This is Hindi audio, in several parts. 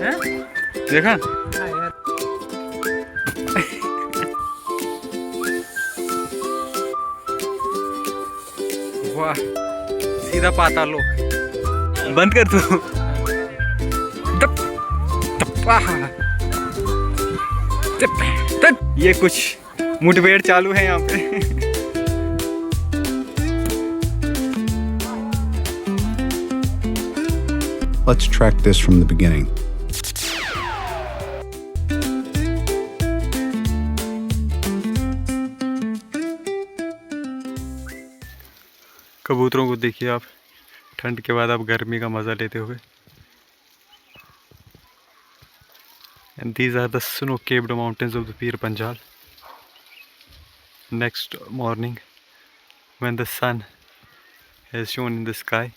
हैं? देखा? हाँ यार। वाह, सीधा पाताल लोक। बंद कर तू। दप, दप, आहा। दप, दप। ये कुछ मुठभेड़ चालू है यहाँ पे। Let's track this from the beginning. कबूतरों को देखिए आप, ठंड के बाद आप गर्मी का मज़ा लेते हुए। And these are the snow-capped mountains of the Pir Panjal. Next morning, when the sun has shone in the sky,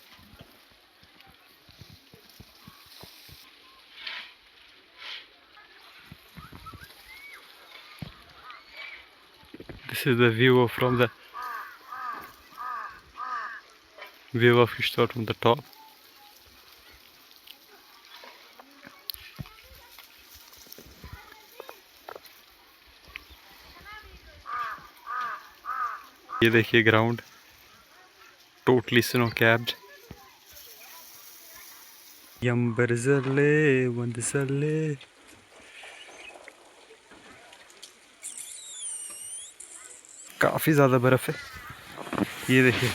this is the view from the view of Ishtar from the top. ये देखिए ग्राउंड टोटली स्नो कैप्ड। यम्बरजले वंदसले। काफ़ी ज़्यादा बर्फ़ है। ये देखिए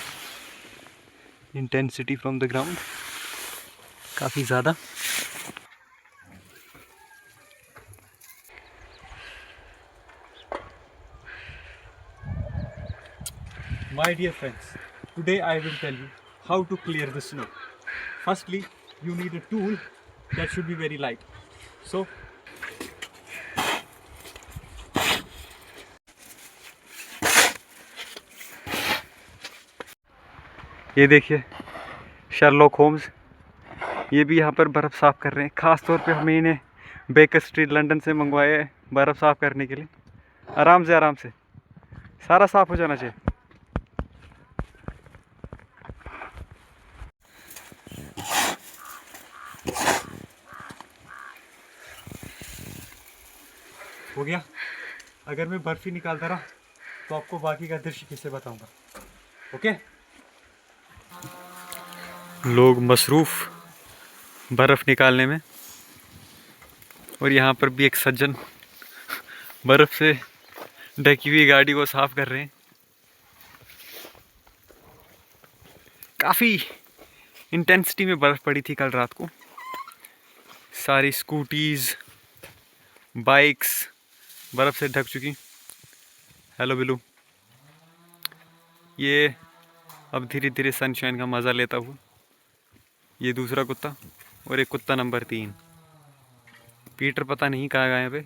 इंटेंसिटी फ्रॉम द ग्राउंड काफ़ी ज़्यादा। My dear friends, today I will tell you how to clear the snow. Firstly, you need a tool that should be very light. So, ये देखिए शर्लॉक होम्स, ये भी यहाँ पर बर्फ़ साफ़ कर रहे हैं। ख़ास तौर पे हमें इन्हें बेकर स्ट्रीट लंदन से मंगवाए है बर्फ़ साफ़ करने के लिए। आराम से सारा साफ़ हो जाना चाहिए। हो गया। अगर मैं बर्फ़ ही निकालता रहा तो आपको बाकी का दृश्य कैसे बताऊंगा। ओके? लोग मसरूफ़ बर्फ़ निकालने में, और यहाँ पर भी एक सज्जन बर्फ़ से ढकी हुई गाड़ी को साफ़ कर रहे हैं। काफ़ी इंटेंसिटी में बर्फ़ पड़ी थी कल रात को। सारी स्कूटीज़ बाइक्स बर्फ़ से ढक चुकी। हेलो बिल्लू। ये अब धीरे धीरे सनशाइन का मज़ा लेता हुआ ये दूसरा कुत्ता, और एक कुत्ता नंबर 3 पीटर, पता नहीं कहाँ गया यहाँ पे।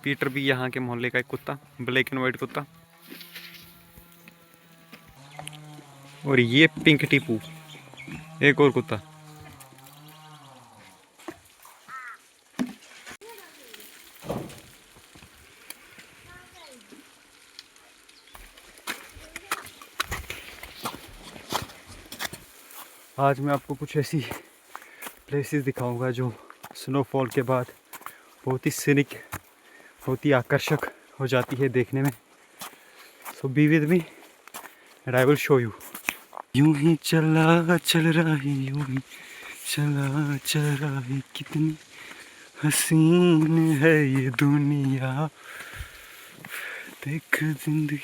पीटर भी यहाँ के मोहल्ले का एक कुत्ता, ब्लैक एंड वाइट कुत्ता। और ये पिंक टीपू, एक और कुत्ता। आज मैं आपको कुछ ऐसी प्लेसेस दिखाऊंगा जो स्नोफॉल के बाद बहुत ही सीनिक, बहुत ही आकर्षक हो जाती है देखने में। So be with me and I will show you. यूं ही चला चल रहा है, यूं ही चला चल रहा है, कितनी हसीन है ये दुनिया। देख जिंदगी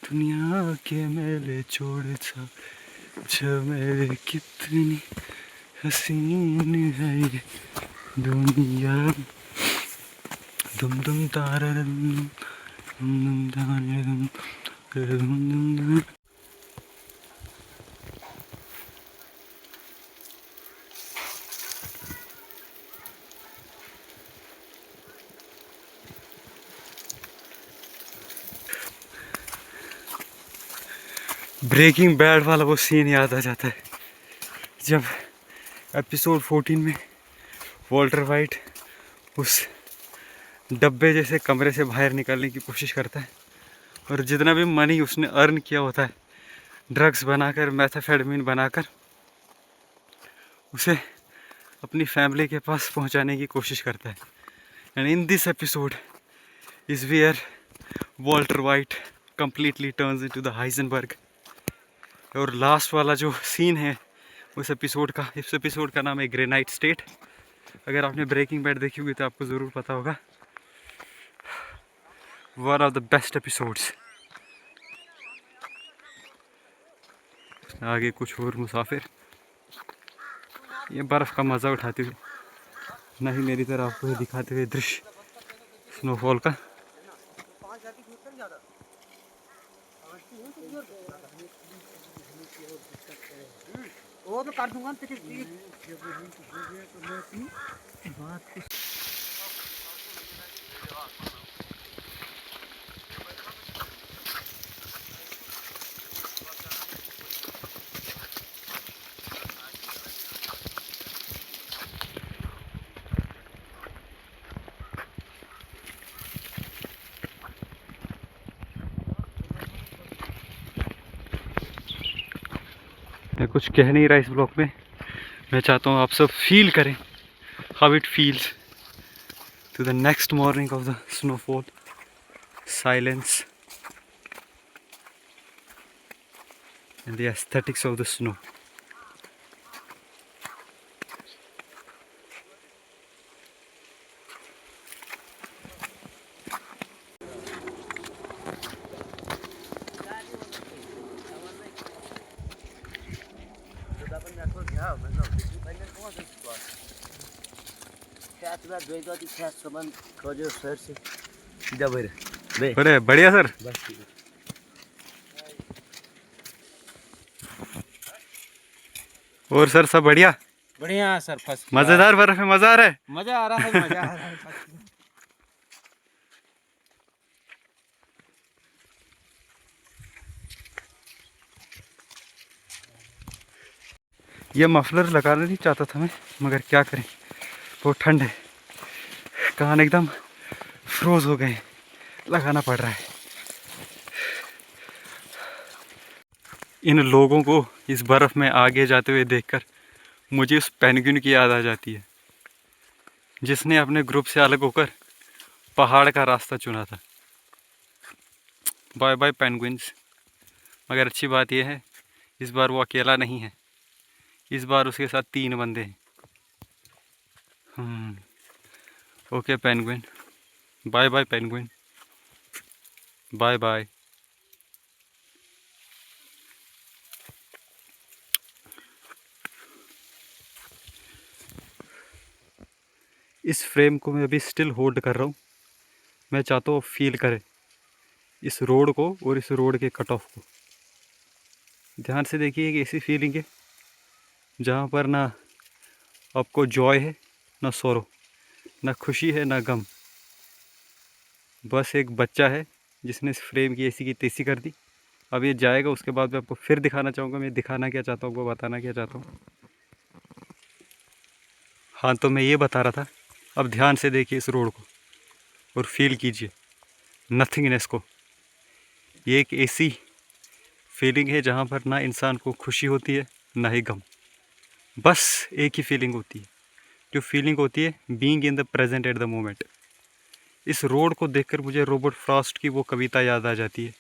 दुनिया के मेले छोड़ सा मेरे, कितनी हसीन है ये दुनिया। दुम दुम तारा दुम दुम तारा दुम दुम दुम। ब्रेकिंग बैड वाला वो सीन याद आ जाता है जब एपिसोड 14 में वॉल्टर वाइट उस डब्बे जैसे कमरे से बाहर निकलने की कोशिश करता है, और जितना भी मनी उसने अर्न किया होता है ड्रग्स बनाकर, मेथाफेटामिन बनाकर, उसे अपनी फैमिली के पास पहुंचाने की कोशिश करता है। And in this episode is where Walter White completely turns into the Heisenberg। और लास्ट वाला जो सीन है इस एपिसोड का नाम है ग्रेनाइट स्टेट। अगर आपने ब्रेकिंग बैड देखी होगी तो आपको ज़रूर पता होगा। One of the best episodes. आगे कुछ और मुसाफिर ये बर्फ़ का मज़ा उठाते हुए, नहीं मेरी तरह आपको ये दिखाते हुए दृश्य स्नोफॉल का। वो तो काट दूंगा तेरे मैं कुछ कह नहीं रहा इस ब्लॉग में। मैं चाहता हूँ आप सब फील करें how it feels to the next morning of the snowfall, silence and the aesthetics of the snow. बड़े बढ़िया सर। और सर सब बढ़िया बढ़िया सर, फर्स्ट मजेदार बर्फ है, मजा आ रहा है। मजा आ रहा है, मजा आ रहा है। ये मफलर लगाना नहीं चाहता था मैं, मगर क्या करें, बहुत ठंड है, कान एकदम फ्रोज हो गए, लगाना पड़ रहा है। इन लोगों को इस बर्फ़ में आगे जाते हुए देखकर मुझे उस पेंगुइन की याद आ जाती है जिसने अपने ग्रुप से अलग होकर पहाड़ का रास्ता चुना था। Bye bye penguins. मगर अच्छी बात यह है इस बार वो अकेला नहीं है, इस बार उसके साथ 3 बंदे हैं। Okay penguin, bye bye penguin, bye bye. इस फ्रेम को मैं अभी स्टिल होल्ड कर रहा हूँ। मैं चाहता हूँ फील करें इस रोड को और इस रोड के कट ऑफ को। ध्यान से देखिए, एक ऐसी फीलिंग है जहाँ पर ना आपको जॉय है, ना सौरो, ना खुशी है, ना गम। बस एक बच्चा है जिसने इस फ्रेम की ऐसी की तैसी कर दी। अब ये जाएगा, उसके बाद मैं आपको फिर दिखाना चाहूँगा मैं दिखाना क्या चाहता हूँ, वो बताना क्या चाहता हूँ। हाँ, तो मैं ये बता रहा था, अब ध्यान से देखिए इस रोड को और फील कीजिए नथिंगनेस को। ये एक ऐसी फीलिंग है जहाँ पर ना इंसान को खुशी होती है ना ही गम, बस एक ही फीलिंग होती है, जो फीलिंग होती है being in the present at the moment. इस रोड को देखकर मुझे रॉबर्ट फ्रॉस्ट की वो कविता याद आ जाती है,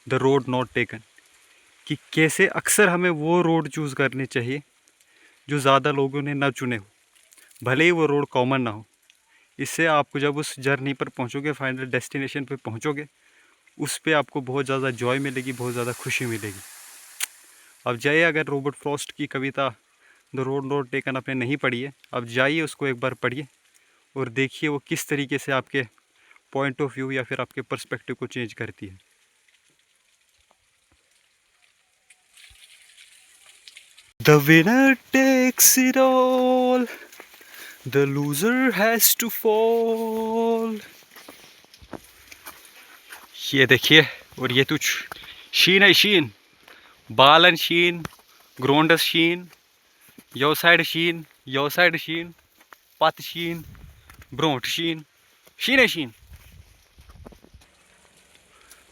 द रोड नॉट टेकन, कि कैसे अक्सर हमें वो रोड चूज़ करने चाहिए जो ज़्यादा लोगों ने ना चुने हो, भले ही वो रोड कॉमन ना हो। इससे आपको जब उस जर्नी पर पहुंचोगे, फाइनल डेस्टिनेशन पे पहुंचोगे, उस पे आपको बहुत ज़्यादा जॉय मिलेगी, बहुत ज़्यादा खुशी मिलेगी। अब जाइए, अगर रॉबर्ट फ्रॉस्ट की कविता द रोड नॉट टेकन आपने नहीं पढ़ी है, अब जाइए उसको एक बार पढ़िए और देखिए वो किस तरीके से आपके पॉइंट ऑफ व्यू या फिर आपके पर्सपेक्टिव को चेंज करती है। The winner takes it all, the loser has to fall। ये देखिए, और ये तुझ शीन है, शीन, बालन शीन, ग्रोंडस शीन, यो साइड शीन, यो साइड शीन, पत शीन, ब्रोंट शीन, शीन है शीन।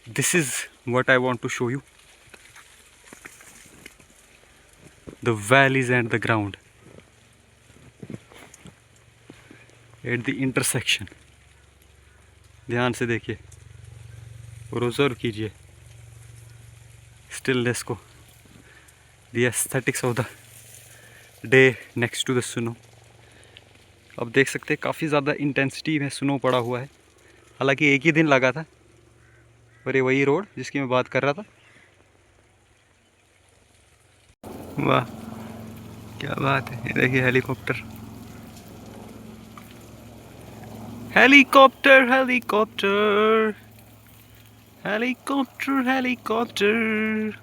This is what I want to show you, the valleys and the ground। At the intersection. ध्यान से देखिए और ऑब्जर्व कीजिए स्टिलनेस को, the aesthetics of the day next to the snow. अब देख सकते हैं काफ़ी ज़्यादा इंटेंसिटी में स्नो पड़ा हुआ है। हालांकि एक ही दिन लगा था और ये वही रोड जिसकी मैं बात कर रहा था। वाह क्या बात है, ये देखिए helicopter helicopter helicopter helicopter helicopter.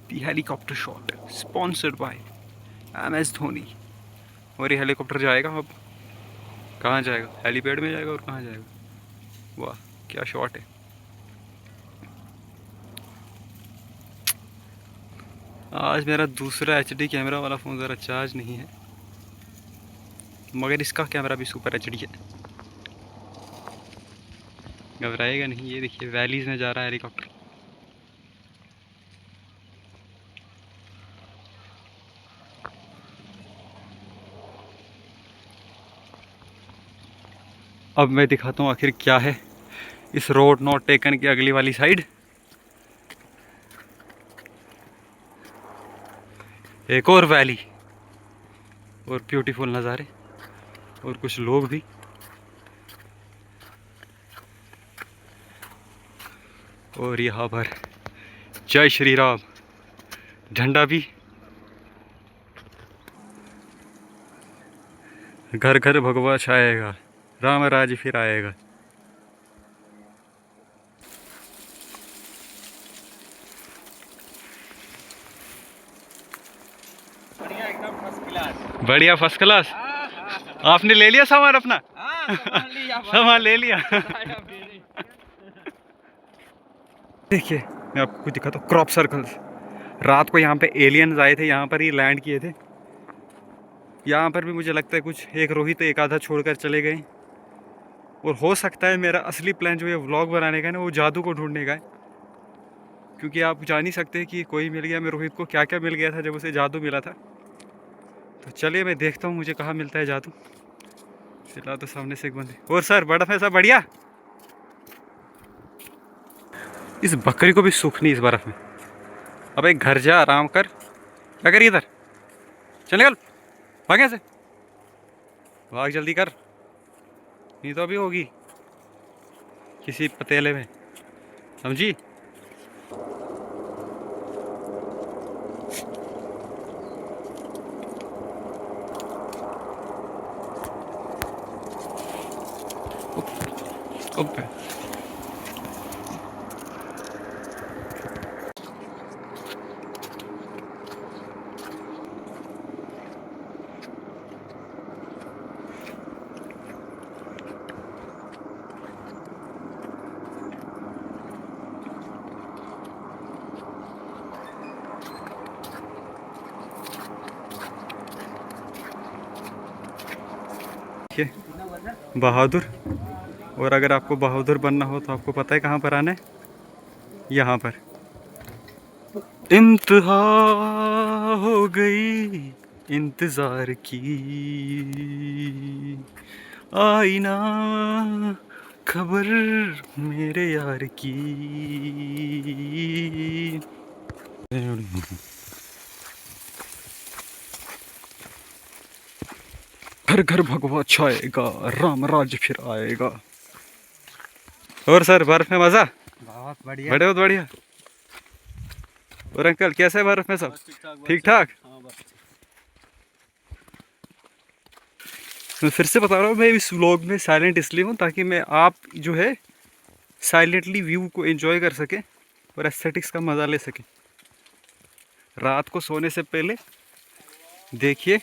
The helicopter shot sponsored by MS Dhoni. और ये हेलीकॉप्टर जाएगा अब कहाँ जाएगा, हेलीपैड में जाएगा और कहाँ जाएगा। वाह क्या शॉट है। आज मेरा दूसरा HD कैमरा वाला फ़ोन ज़रा चार्ज नहीं है, मगर इसका कैमरा भी सुपर HD है, घबराएगा नहीं। ये देखिए वैलीज़ में जा रहा है हेलीकॉप्टर। अब मैं दिखाता हूँ आखिर क्या है इस रोड नॉट टेकन की अगली वाली साइड। एक और वैली और ब्यूटीफुल नज़ारे और कुछ लोग भी। और यहाँ पर जय श्री राम झंडा भी, घर घर भगवा छाएगा, राम राज फिर आएगा। बढ़िया एकदम फर्स्ट क्लास। बढ़िया फर्स्ट क्लास। आपने ले लिया सामान अपना? सामान ले लिया। देखिए मैं आपको कुछ दिखाता हूँ, क्रॉप सर्कल्स। रात को यहाँ पे एलियंस आए थे, यहाँ पर ही लैंड किए थे। यहाँ पर भी मुझे लगता है कुछ एक रोहित एक आधा छोड़कर चले गए। और हो सकता है मेरा असली प्लान जो है व्लॉग बनाने का है ना, वो जादू को ढूंढने का है। क्योंकि आप जान ही सकते हैं कि कोई मिल गया, मैं रोहित को क्या क्या मिल गया था जब उसे जादू मिला था। तो चलिए मैं देखता हूँ मुझे कहाँ मिलता है जादू। फिलहाल तो सामने से एक बंदे। और सर बर्फ है सब बढ़िया? इस बकरी को भी सुख नहीं इस बर्फ में। अब एक घर जा आराम कर। क्या करिए इधर, चल निकल भागे से, भाग जल्दी कर, नहीं तो अभी होगी किसी पतेले में, समझी? ओके बहादुर। और अगर आपको बहादुर बनना हो तो आपको पता है कहाँ पर आना है, यहाँ पर। इंतहा हो गई इंतजार की, आई ना खबर मेरे यार की। घर घर भगवा छाएगा, राम राज फिर आएगा। और सर बर्फ में मजा? बहुत बढ़िया। बहुत बढ़िया। और अंकल कैसे है बर्फ में सब? ठीक ठाक। मैं फिर से बता रहा हूँ, मैं इस व्लॉग में साइलेंट इसलिए हूँ ताकि मैं आप जो है साइलेंटली व्यू को एंजॉय कर सके और एस्थेटिक्स का मज़ा ले सके। रात को सोने से पहले देखिए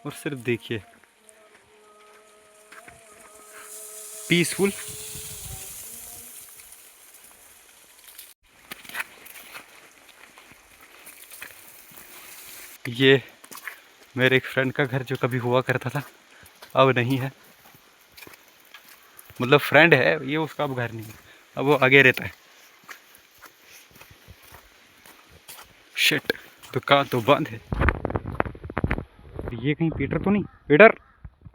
और सिर्फ देखिए, पीसफुल। ये मेरे एक फ्रेंड का घर जो कभी हुआ करता था, अब नहीं है। मतलब फ्रेंड है ये, उसका अब घर नहीं है, अब वो आगे रहता है। शिट, दुकान तो बंद है। ये कहीं पीटर तो नहीं? पीटर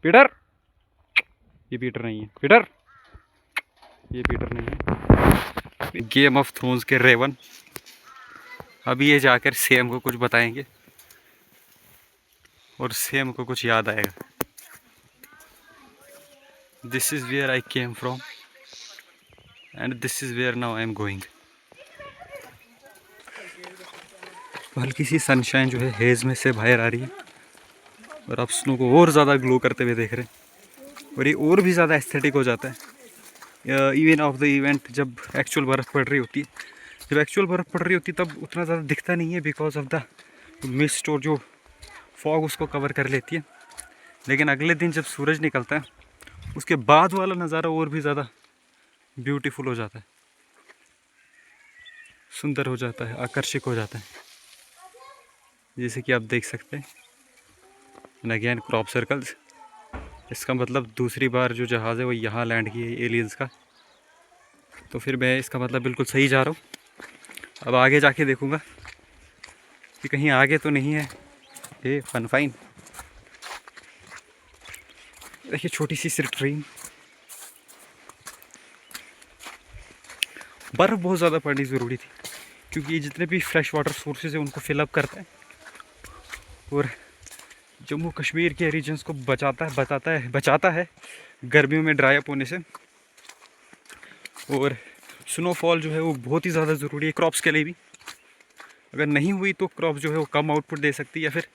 पीटर, ये पीटर नहीं है। पीटर, ये पीटर नहीं है। गेम ऑफ थ्रोन्स के रेवन अभी ये जाकर सेम को कुछ बताएंगे और सेम को कुछ याद आएगा। This is where I came from and this is where now I am going. हल्की सी सनशाइन जो है हेज में से बाहर आ रही है और आप स्नो को और ज़्यादा ग्लो करते हुए देख रहे हैं और ये और भी ज़्यादा एस्थेटिक हो जाता है इवन ऑफ द इवेंट। जब एक्चुअल बर्फ़ पड़ रही होती है, जब एक्चुअल बर्फ़ पड़ रही होती है तब उतना ज़्यादा दिखता नहीं है बिकॉज ऑफ द मिस्ट और जो फॉग उसको कवर कर लेती है। लेकिन अगले दिन जब सूरज निकलता है उसके बाद वाला नज़ारा और भी ज़्यादा ब्यूटीफुल हो जाता है, सुंदर हो जाता है, आकर्षक हो जाता है, जैसे कि आप देख सकते हैं। एंड अगेन क्रॉप सर्कल्स, इसका मतलब दूसरी बार जो जहाज़ है वो यहाँ लैंड किया है एलियंस का। तो फिर मैं इसका मतलब बिल्कुल सही जा रहा हूँ। अब आगे जाके देखूँगा कि कहीं आगे तो नहीं है ये फन फाइन। देखिए छोटी सी ट्रेन, बर्फ़ बहुत ज़्यादा पड़नी ज़रूरी थी क्योंकि ये जितने भी फ्रेश वाटर सोर्सेज हैं उनको फिलअप करता है और जम्मू कश्मीर के रीजन्स को बचाता है गर्मियों में ड्राई अप होने से। और स्नोफॉल जो है वो बहुत ही ज़्यादा ज़रूरी है क्रॉप्स के लिए भी। अगर नहीं हुई तो क्रॉप जो है वो कम आउटपुट दे सकती है या फिर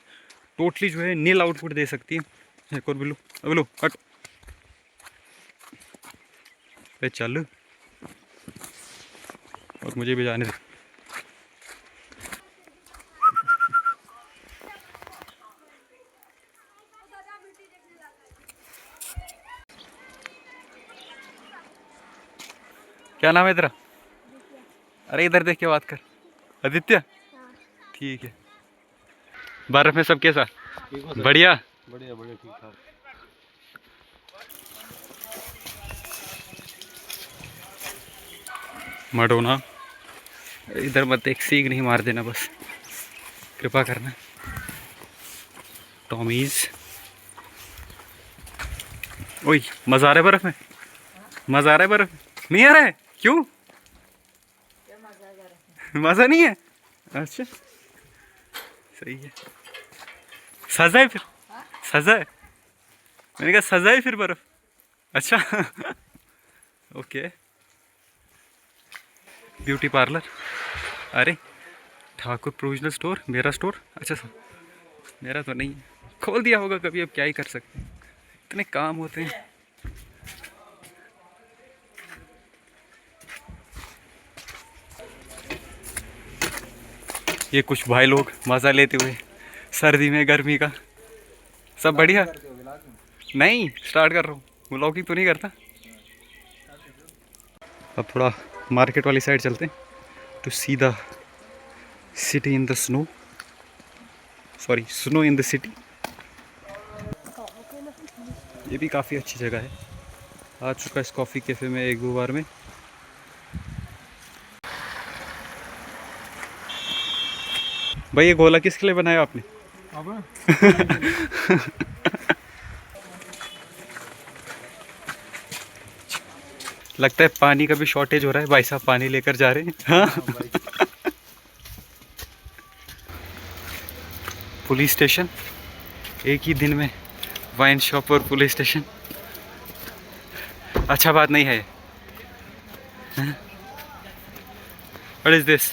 टोटली जो है नील आउटपुट दे सकती है। एक और बिल्लू हट पे चल और मुझे भी जाने दे। क्या नाम है तेरा? अरे इधर देख के बात कर। आदित्य, ठीक है। बर्फ में सब कैसा? बढ़िया बढ़िया बढ़िया ठीक ठाक। मडोना, इधर मत एक सीग नहीं मार देना बस, कृपा करना। टॉमीज, ओए मज़ा आ रहा है बर्फ में? मज़ा आ रहा है बर्फ में? नहीं आ रहा है? क्यों? मज़ा नहीं है? अच्छा सही है। सजा है फिर? सजा है? मैंने कहा सजा है फिर बर्फ। अच्छा ओके। ब्यूटी पार्लर, अरे ठाकुर प्रोविजनल स्टोर, मेरा स्टोर। अच्छा सर मेरा तो नहीं है, खोल दिया होगा कभी, अब क्या ही कर सकते हैं, इतने काम होते हैं। ये कुछ भाई लोग मज़ा लेते हुए सर्दी में गर्मी का। सब बढ़िया? नहीं स्टार्ट कर रहा हूँ, व्लॉगिंग तो नहीं करता। अब थोड़ा मार्केट वाली साइड चलते हैं to see the city in the snow, sorry snow in the city. ये भी काफ़ी अच्छी जगह है, आ चुका इस कॉफ़ी कैफ़े में एक दो बार में। भाई ये गोला किसके लिए बनाया आपने? लगता है पानी का भी शॉर्टेज हो रहा है, भाई साहब पानी लेकर जा रहे हैं। हाँ? पुलिस स्टेशन, एक ही दिन में वाइन शॉप और पुलिस स्टेशन, अच्छा बात नहीं है। What is this?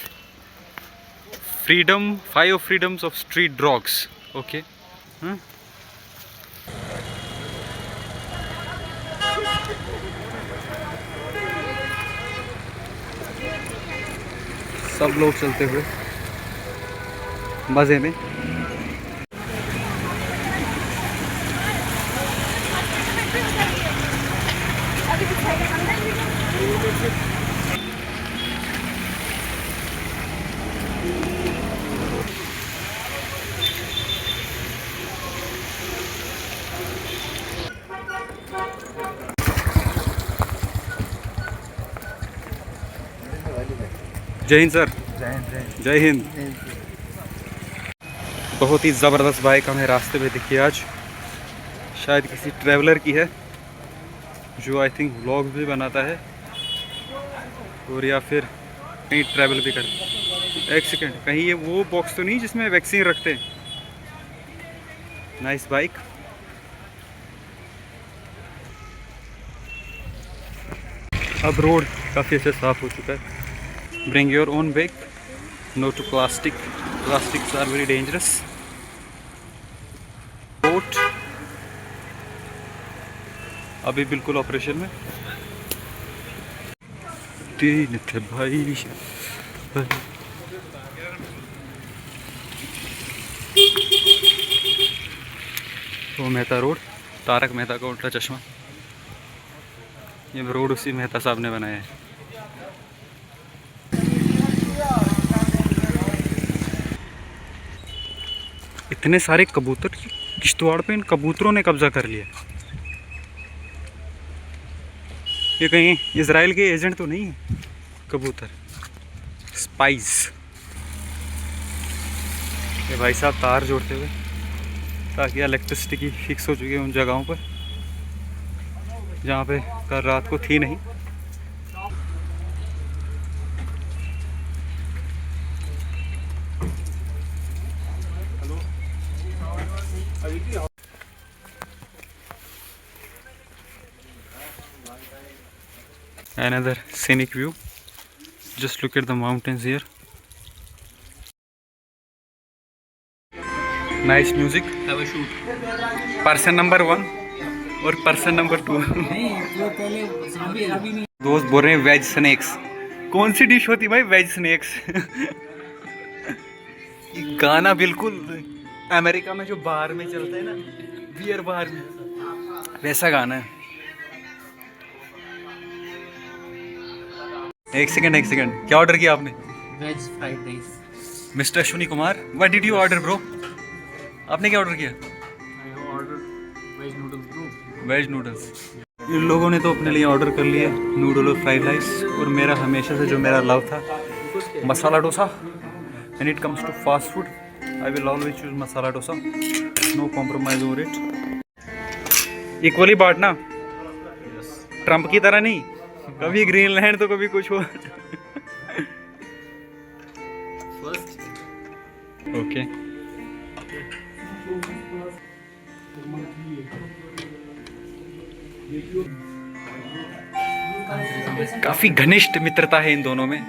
Freedom, 5 freedoms of street dogs. Okay. सब लोग चलते हुए मज़े में। जय हिंद सर। जय हिंद। बहुत ही ज़बरदस्त बाइक हमें रास्ते में दिखी आज। शायद किसी ट्रैवलर की है जो आई थिंक व्लॉग भी बनाता है और या फिर कहीं ट्रैवल भी करता है। एक सेकंड, कहीं ये वो बॉक्स तो नहीं जिसमें वैक्सीन रखते हैं? Nice bike. अब रोड काफ़ी अच्छा साफ हो चुका है। Bring your own bag, no to plastic, plastics are very dangerous. Boat अभी बिल्कुल ऑपरेशन में। तीन थे भाई। वो मेहता रोड, तारक मेहता का उल्टा चश्मा। ये रोड उसी मेहता साहब ने बनाया है। इतने सारे कबूतर, किश्तवाड़ पे इन कबूतरों ने कब्जा कर लिया। ये कहीं इजराइल के एजेंट तो नहीं है कबूतर? स्पाइस। ये भाई साहब तार जोड़ते हुए ताकि इलेक्ट्रिसिटी की फिक्स हो चुकी है उन जगहों पर जहाँ पे कल रात को थी नहीं। Another scenic view. Just look at the mountains here. Nice music. Have a shoot. Person number 1 और person number 2. नहीं वो पहले अभी नहीं। दोस्त बोल रहे हैं वेज स्नैक्स। कौन सी डिश होती भाई वेज स्नैक्स? गाना बिल्कुल अमेरिका में जो बार में चलता है ना, बियर बार में, वैसा गाना है। एक सेकंड, क्या ऑर्डर किया आपने? Veg fried rice. Mr Ashwini Kumar, what did you order bro? आपने क्या ऑर्डर किया? Veg noodles bro. Veg noodles. इन लोगों ने तो अपने लिए ऑर्डर कर लिया नूडल और फ्राइड राइस, और मेरा हमेशा से जो मेरा लव था masala dosa. And it comes to fast food I will always choose masala dosa, no compromise over it. Equally बांटना, ट्रम्प की तरह नहीं, कभी ग्रीनलैंड तो कभी कुछ हो। First okay. काफी घनिष्ठ मित्रता है इन दोनों में,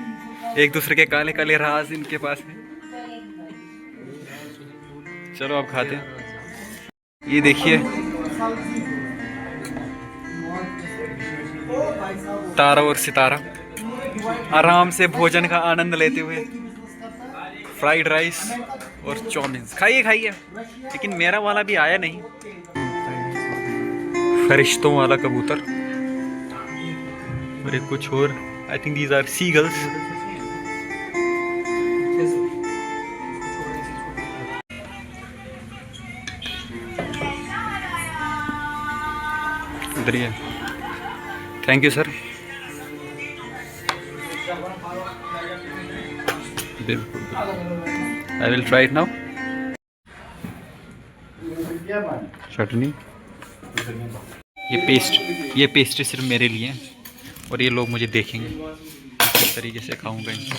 एक दूसरे के काले काले राज इनके पास है। चलो आप खाते हैं। ये देखिए तारा और सितारा आराम से भोजन का आनंद लेते हुए फ्राइड राइस और चाउमीन खाइए खाइए। लेकिन मेरा वाला भी आया नहीं, फरिश्तों वाला कबूतर और एक कुछ और। I think these are seagulls. उधर ही है। Thank you sir. बिल्कुल, I will try it now. Chutney, ये पेस्ट्री सिर्फ मेरे लिए है और ये लोग मुझे देखेंगे किस तरीके से खाऊंगा इनको।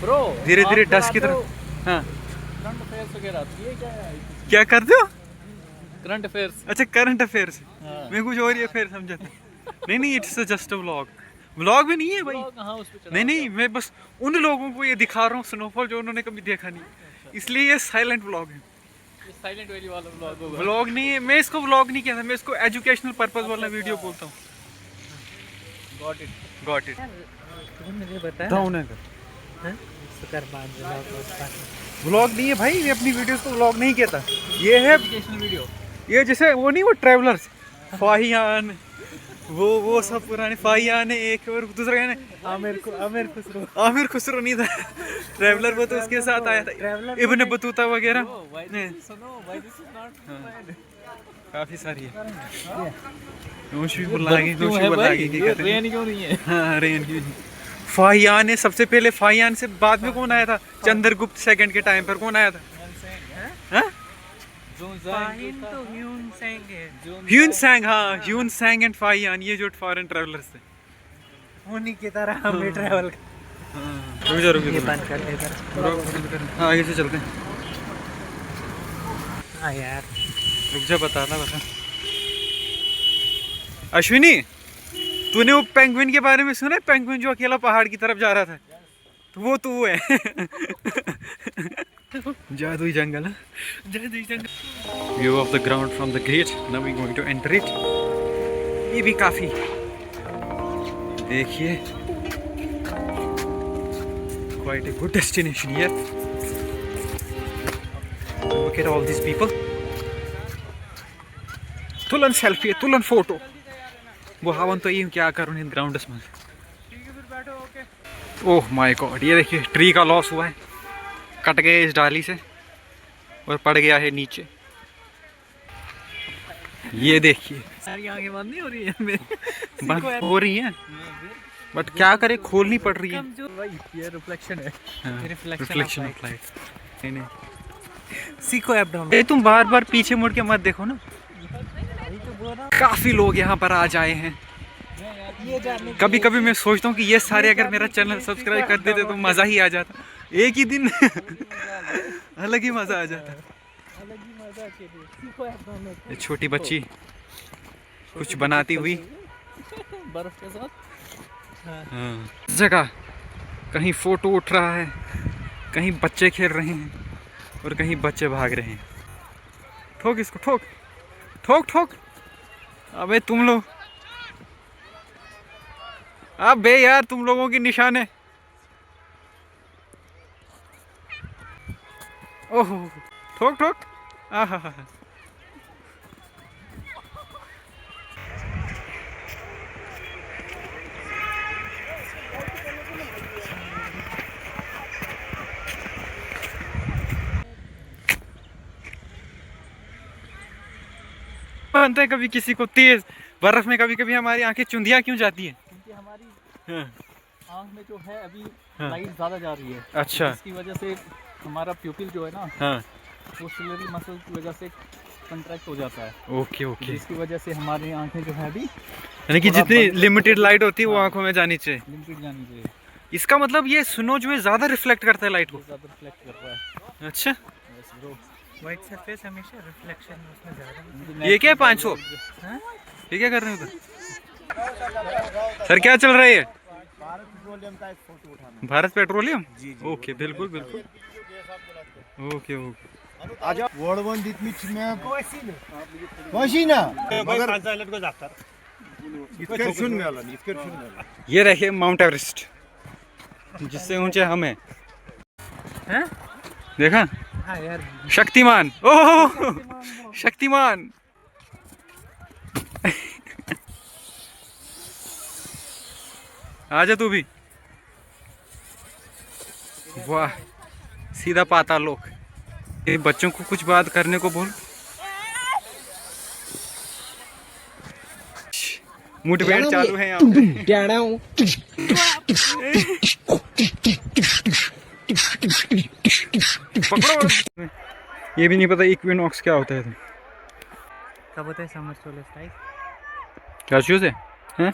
ब्रो धीरे धीरे डस्ट की तरफ। हाँ, करंट अफेयर्स वगैरह आती है क्या करते हो? Current affairs. अच्छा, करंट अफेयर्स। हाँ। मैं कुछ और ही अफेयर समझा था। नहीं, it's just a vlog. Vlog भी नहीं है भाई। कहाँ उस पे चला? नहीं, मैं बस उन लोगों को ये दिखा रहा हूँ स्नोफॉल जो उन्होंने कभी देखा नहीं, इसलिए ये साइलेंट व्लॉग है। ये साइलेंट वैली वाला व्लॉग होगा। व्लॉग नहीं है, मैं इसको व्लॉग नहीं कहता, मैं इसको एजुकेशनल पर्पस वाला वीडियो बोलता हूँ। Got it. मुझे बता डाउन है व्लॉग नहीं है भाई, मैं अपनी वीडियोस को व्लॉग नहीं कहता। ये है एजुकेशनल वीडियो। ये जैसे वो नहीं, वो ट्रैवलर्स, फाहियान, वो सब पुराने फाहियान है। एक और दूसरा है आमिर खुसरो नहीं था ट्रैवलर, वो तो उसके साथ आया था, इब्न बतूता वगैरह। काफी सारी है। रेन क्यों नहीं है? हाँ, रेन की। फाहियान है सबसे पहले, फाहियान से बाद में कौन आया था? चंद्रगुप्त सेकंड के टाइम पर कौन आया था? हाँ? ह्यून सैंग, हाँ ह्यून सैंग एंड फाइयान, ये जो फॉरेन ट्रैवलर्स थे उन्हीं की तरह हम भी ट्रैवल रुक जा रुक जा, बंद कर देगा। हाँ आगे से चलते हैं। हाँ यार रुक जा, बता अश्विनी, तूने वो पेंगुइन के बारे में सुना है? पेंगुइन जो अकेला पहाड़ की तरफ जा रहा था, तो वो तू है। जादुई जंगल, जादुई जंगल। View of the ground from the gate, now we going to enter it. ये भी काफी, देखिए quite a good destination here. Look at all these people. तुलन सेल्फी, तुलन फोटो। वो हवन तो ये क्या करूँ इन ग्राउंड्स में। ओह माय गॉड, ये देखिए ट्री का लॉस हुआ है, कट गए इस डाली से और पड़ गया है नीचे। ये देखिए सारी आंखें बंद नहीं हो रही है बंद हो रही हैं, बट क्या करे, खोलनी पड़ रही है। ये रिफ्लेक्शन है, रिफ्लेक्शन ऑफ लाइट। नहीं सीको ऐप डाउनलोड। ये तुम बार बार पीछे मुड़ के मत देखो ना। काफी लोग यहाँ पर आ जाए हैं। कभी कभी मैं सोचता हूँ कि ये सारे अगर मेरा चैनल सब्सक्राइब कर देते तो मजा ही आ जाता, एक ही दिन अलग ही मजा आ जाता। ये छोटी बच्ची कुछ बनाती हुई बर्फ के साथ। जगह कहीं फोटो उठ रहा है, कहीं बच्चे खेल रहे हैं और कहीं बच्चे भाग रहे हैं। ठोक इसको, ठोक ठोक ठोक। अबे तुम लोग, अबे यार तुम लोगों की निशान है। ओह ठोक ठोक। आहा, बनता है कभी किसी को तेज बर्फ में, कभी कभी हमारी आंखें चुंधिया क्यों जाती है? क्योंकि हमारी हाँ। आँख में जो है अभी हाँ। लाइट ज़्यादा जा रही है। अच्छा। इसकी वजह से हमारा प्यूपिल जो है ना, हाँ वो सिलरी मसल की वजह से कंट्रैक्ट हो जाता है, ओके ओके। जिसकी वजह से हमारी आंखें जो है अभी यानी कि जितनी लिमिटेड लाइट होती है वो आंखों में जानी चाहिए। लिमिटेड जानी चाहिए। इसका मतलब ये स्नो जो है ज्यादा रिफ्लेक्ट करता है लाइट को। ज़्यादा रिफ्लेक्ट कर रहा है। अच्छा, यस ब्रो। व्हाइट सरफेस हमेशा रिफ्लेक्शन उसमें ज़्यादा। ये क्या है 500? ये क्या कर रहे हो उधर? सर क्या चल रहा है ये? भारत पेट्रोलियम। ओके बिल्कुल बिल्कुल, ओके ओके। ये रहे माउंट एवरेस्ट, जिससे ऊंचे हम हैं। देखा? हाँ यार, शक्तिमान। ओह शक्तिमान। आजा तू भी। वाह, सीधा पाताल लोक। ये बच्चों को कुछ बात करने को बोल। मुठभेड़ चालू है यहाँ पे। पकड़ो। ये भी नहीं पता इक्विनॉक्स क्या होता है तो। कब होता है समर सोल्स्टिस? क्या चीज है? हैं?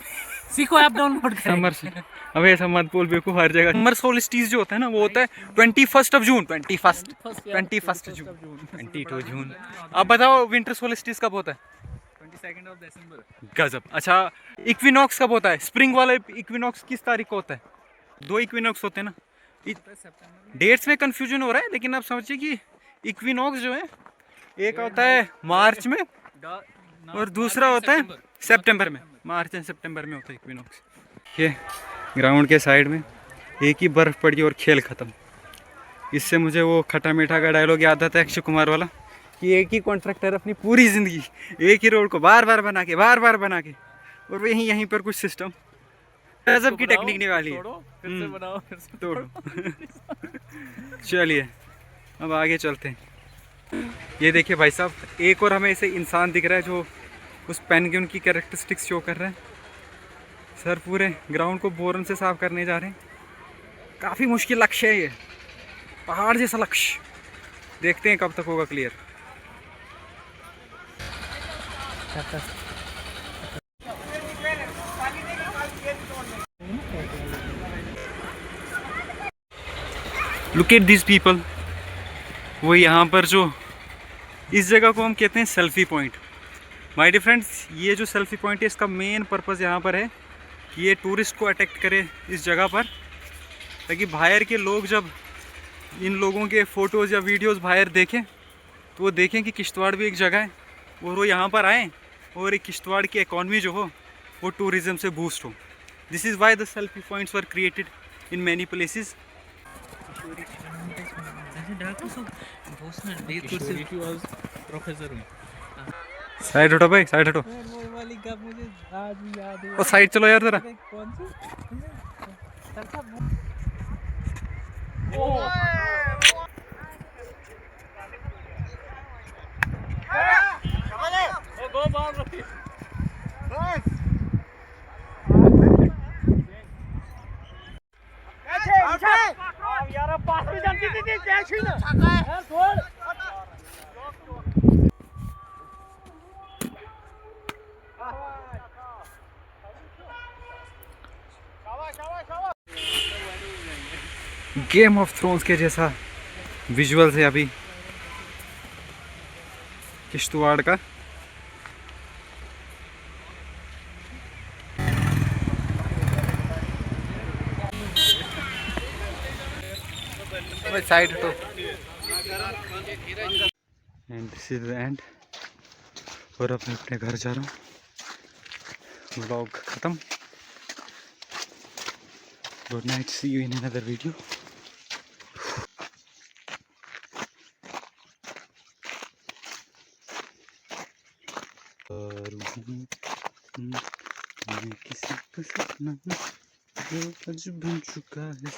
सीको ऐप डाउनलोड करें। समर से अब ऐसा मत बोल बेकू, हर जगह समर सोल्स्टिस जो होता है ना वो होता है 21 जून। 21 जून, 22 जून। अब बताओ विंटर सोल्स्टिस कब होता है? 22 दिसंबर। गजब। अच्छा, इक्विनॉक्स कब होता है? स्प्रिंग वाला इक्विनॉक्स किस तारीख को होता है? 2 इक्विनॉक्स होते हैं ना। डेट्स में कंफ्यूजन हो रहा है, लेकिन आप समझिए कि इक्विनॉक्स जो है एक होता है मार्च में और दूसरा होता है सितंबर में। मार्च एंड सितंबर में होता है इक्विनॉक्स। ये ग्राउंड के साइड में एक ही बर्फ़ पड़ी और खेल ख़त्म। इससे मुझे वो खट्टा मीठा का डायलॉग याद आता है अक्षय कुमार वाला, कि एक ही कॉन्ट्रैक्टर अपनी पूरी ज़िंदगी एक ही रोड को बार बार बना के और वही यहीं पर कुछ सिस्टम गजब की टेक्निक निकाली है। फिर से बनाओ, फिर से तोड़ो। चलिए अब आगे चलते हैं। ये देखिए भाई साहब, एक और हमें ऐसे इंसान दिख रहा है जो उस पेंगुइन की कैरेक्टरिस्टिक्स शो कर रहा है। सर पूरे ग्राउंड को बोरन से साफ करने जा रहे हैं। काफ़ी मुश्किल लक्ष्य है ये, पहाड़ जैसा लक्ष्य। देखते हैं कब तक होगा clear. Look at this people. वो यहाँ पर जो इस जगह को हम कहते हैं selfie point. My dear friends, ये जो सेल्फी पॉइंट है इसका मेन पर्पज़ यहाँ पर है कि ये टूरिस्ट को अट्रैक्ट करे इस जगह पर, ताकि बाहर के लोग जब इन लोगों के फ़ोटोज़ या वीडियोज़ बाहर देखें तो वो देखें कि किश्तवाड़ भी एक जगह है और वो यहाँ पर आएँ और एक किश्तवाड़ की इकॉनमी जो हो वो टूरिज़म से बूस्ट हो। This is why the selfie points were created in many places. Professor हूँ। साइड हटो भाई, साइड हटो। वो वाली गप मुझे आज भी याद है। ओ साइड चलो यार जरा। कौन सी? गेम ऑफ थ्रोन्स के जैसा विजुअल्स है अभी किश्तवाड़ का। साइड हटो। And this is the end. और अब मैं अपने घर जा रहा हूँ। व्लॉग खत्म। Good night, see you in another video. किसी का सपना जो आज बन चुका है।